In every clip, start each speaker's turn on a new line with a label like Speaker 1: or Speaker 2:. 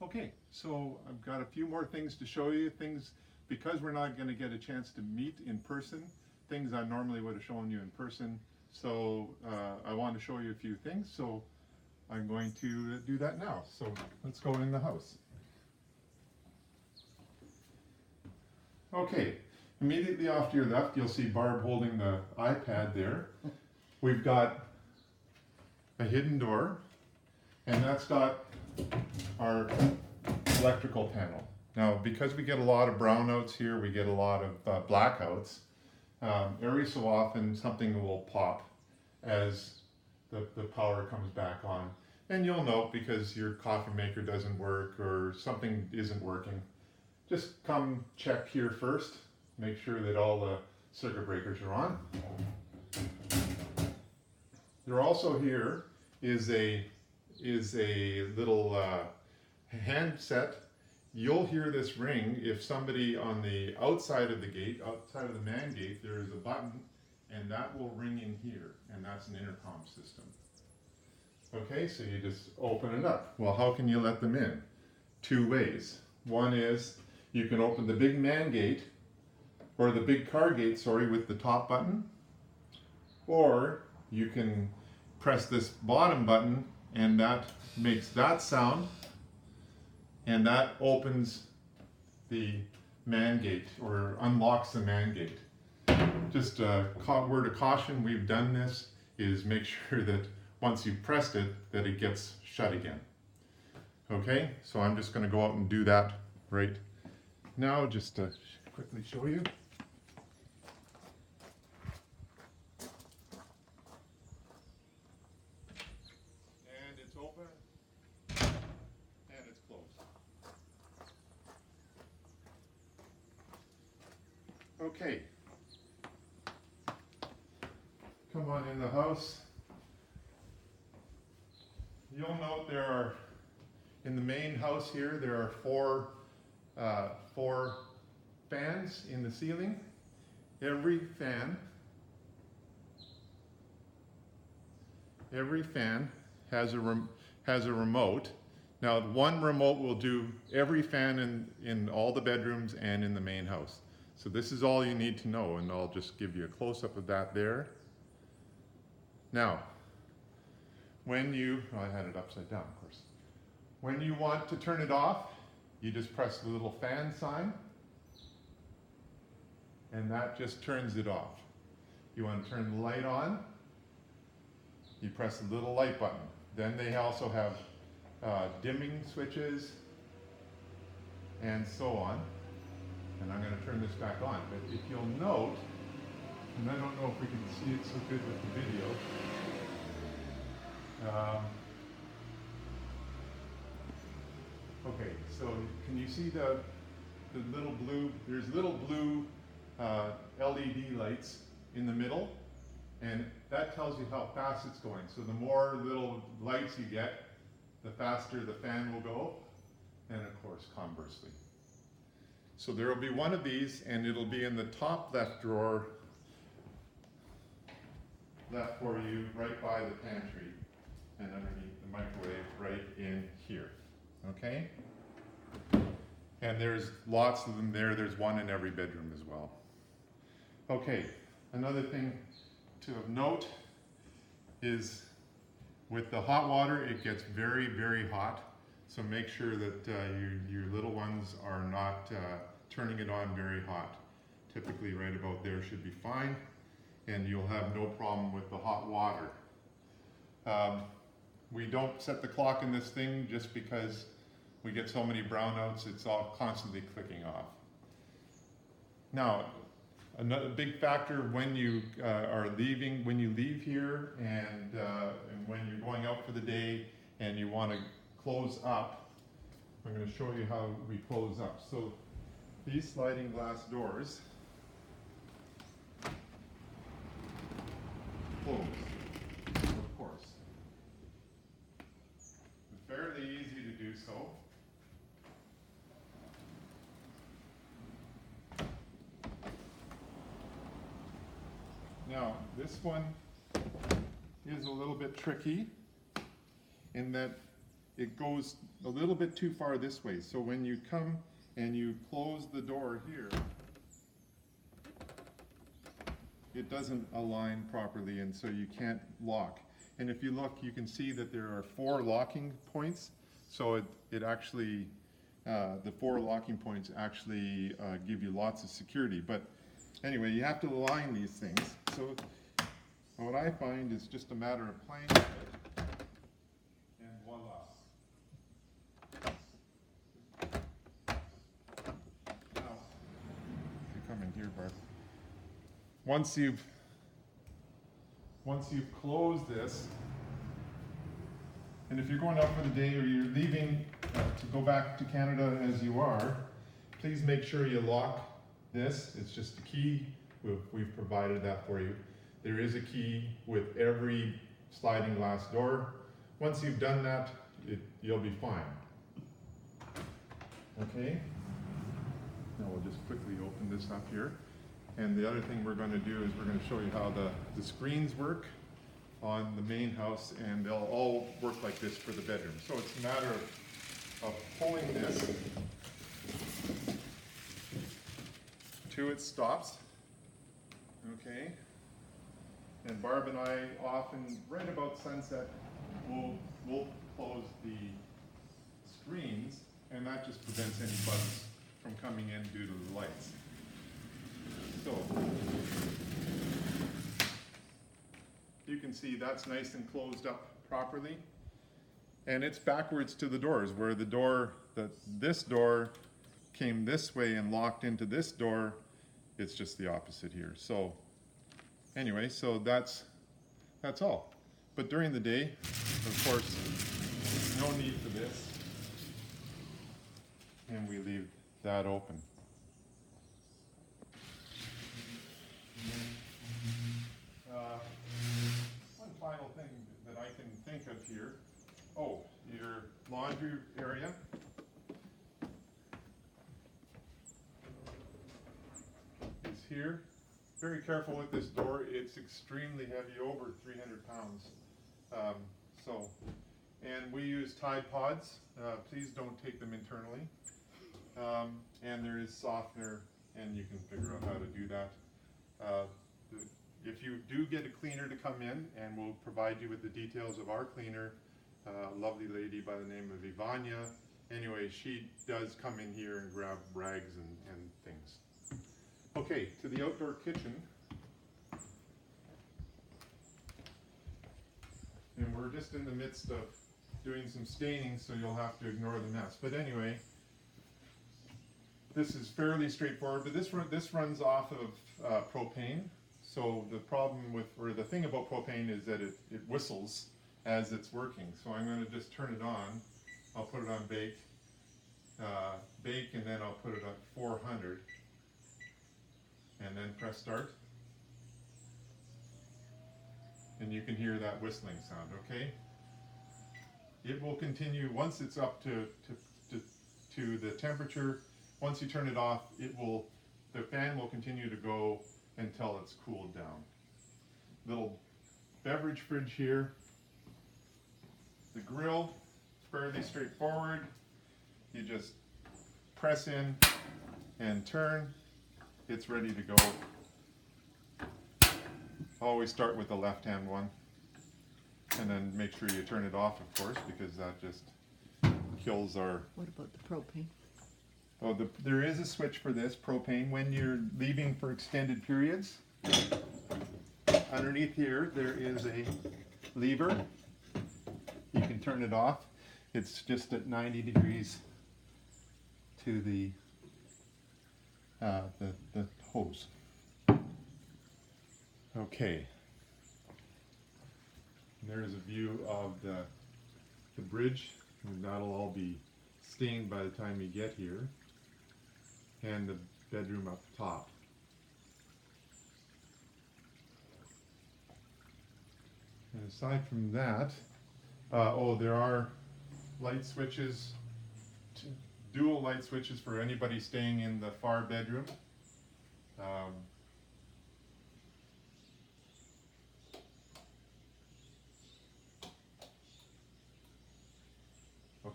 Speaker 1: Okay, so I've got a few more things to show you, things, because we're not going to get a chance to meet in person, things I normally would have shown you in person. So I want to show you a few things, so I'm going to do that now. So let's go in the house. Okay, immediately off to your left, you'll see Barb holding the iPad there. We've got a hidden door, and that's got our electrical panel. Now, because we get a lot of brownouts here, we get a lot of blackouts, every so often something will pop as the power comes back on. And you'll know because your coffee maker doesn't work or something isn't working. Just come check here first, make sure that all the circuit breakers are on. There also here is a little handset. You'll hear this ring if somebody on the outside of the gate, outside of the man gate, there is a button and that will ring in here, and that's an intercom system. Okay, so you just open it up. Well, how can you let them in? Two ways. One is you can open the big man gate, or the big car gate, sorry, with the top button, or you can press this bottom button and that makes that sound, and that opens the man gate or unlocks the man gate. Just a word of caution, we've done this, is make sure that once you've pressed it, that it gets shut again. Okay, so I'm just going to go out and do that right now, just to quickly show you. And it's open, and it's closed. Okay. Come on in the house. You'll note there are, in the main house here, there are four fans in the ceiling. Every fan has a remote. Now, one remote will do every fan in all the bedrooms and in the main house. So this is all you need to know, and I'll just give you a close-up of that there. Now, when you, oh, I had it upside down, of course. When you want to turn it off, you just press the little fan sign, and that just turns it off. You want to turn the light on, you press the little light button. Then they also have dimming switches and so on. And I'm going to turn this back on. But if you'll note, and I don't know if we can see it so good with the video, okay, so can you see the little blue, there's little blue LED lights in the middle, and that tells you how fast it's going. So the more little lights you get, the faster the fan will go, and of course conversely. So there will be one of these, and it'll be in the top left drawer, left for you, right by the pantry, and underneath the microwave right in here, okay? And there's lots of them there. There's one in every bedroom as well. Okay, another thing to note is with the hot water, it gets very, very hot. So make sure that your little ones are not turning it on very hot. Typically right about there should be fine, and you'll have no problem with the hot water. We don't set the clock in this thing just because we get so many brownouts, it's all constantly clicking off. Now, another big factor when you are leaving, when you leave here and when you're going out for the day and you want to close up, I'm going to show you how we close up. So these sliding glass doors close, of course. It's fairly easy to do so. Now, this one is a little bit tricky in that it goes a little bit too far this way. So when you come and you close the door here, it doesn't align properly, and so you can't lock. And if you look, you can see that there are 4 locking points. So it actually, the 4 locking points actually give you lots of security. But anyway, you have to align these things. So what I find is just a matter of playing with it, and voila. Now, you come in here, Barb. Once you've closed this, and if you're going out for the day or you're leaving to go back to Canada as you are, please make sure you lock this. It's just a key. We've provided that for you. There is a key with every sliding glass door. Once you've done that, you'll be fine. Okay? Now we'll just quickly open this up here. And the other thing we're going to do is we're going to show you how the screens work on the main house, and they'll all work like this for the bedroom. So it's a matter of pulling this to its stops, okay? And Barb and I often, right about sunset, we'll close the screens, and that just prevents any bugs from coming in due to the lights. So, you can see that's nice and closed up properly. And it's backwards to the doors, where this door came this way and locked into this door. It's just the opposite here. So, anyway, so that's all. But during the day, of course, no need for this. And we leave that open. One final thing that I can think of here. Oh, your laundry area. Is here. Very careful with this door. It's extremely heavy, over 300 pounds. And we use Tide Pods. Please don't take them internally. And there is softener, and you can figure out how to do that. If you do get a cleaner to come in, and we'll provide you with the details of our cleaner, a lovely lady by the name of Ivania. Anyway, she does come in here and grab rags and things. Okay, to the outdoor kitchen. And we're just in the midst of doing some staining, so you'll have to ignore the mess. But anyway, this is fairly straightforward, but this runs off of propane. So the problem with, or the thing about propane is that it whistles as it's working. So I'm going to just turn it on. I'll put it on bake, and then I'll put it at 400, and then press start. And you can hear that whistling sound, okay? It will continue once it's up to the temperature. Once you turn it off, the fan will continue to go until it's cooled down. Little beverage fridge here. The grill, fairly straightforward. You just press in and turn. It's ready to go. Always start with the left-hand one, and then make sure you turn it off, of course, because that just kills our...
Speaker 2: What about the propane?
Speaker 1: Oh, there is a switch for this propane when you're leaving for extended periods. Underneath here, there is a lever. You can turn it off. It's just at 90 degrees to the hose. Okay. And there's a view of the bridge, and that'll all be stained by the time you get here. And the bedroom up top. And aside from that, there are light switches, dual light switches for anybody staying in the far bedroom.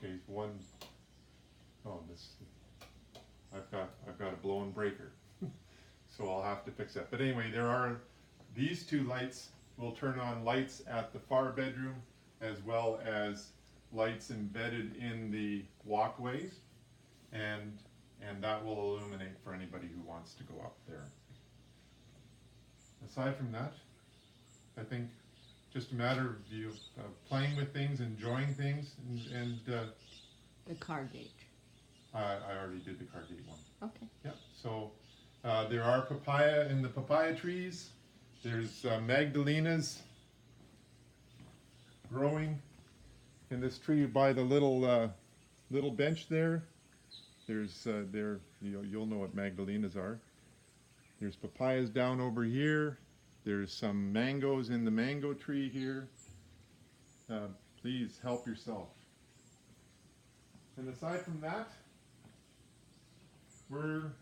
Speaker 1: Okay, one. Oh, this. I've got a blown breaker, so I'll have to fix that. But anyway, there are these two lights. Will turn on lights at the far bedroom, as well as lights embedded in the walkways, and that will illuminate for anybody who wants to go up there. Aside from that, I think just a matter of you playing with things, enjoying things, and
Speaker 2: The car gate.
Speaker 1: I already did the car gate one.
Speaker 2: Okay.
Speaker 1: Yeah. So there are papaya in the papaya trees. There's Magdalenas growing in this tree by the little bench there. There's you'll know what Magdalenas are. There's papayas down over here. There's some mangoes in the mango tree here. Please help yourself. And aside from that, we're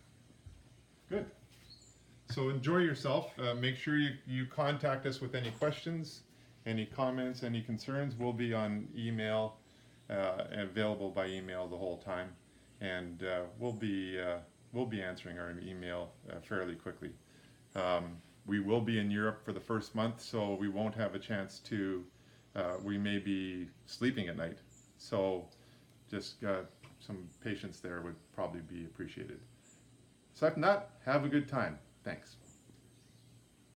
Speaker 1: good. So enjoy yourself. Make sure you contact us with any questions, any comments, any concerns. We'll be on email, available by email the whole time, and we'll be answering our email fairly quickly. We will be in Europe for the first month, so we won't have a chance to. We may be sleeping at night, so just some patience there would probably be appreciated. Aside from that, have a good time. Thanks.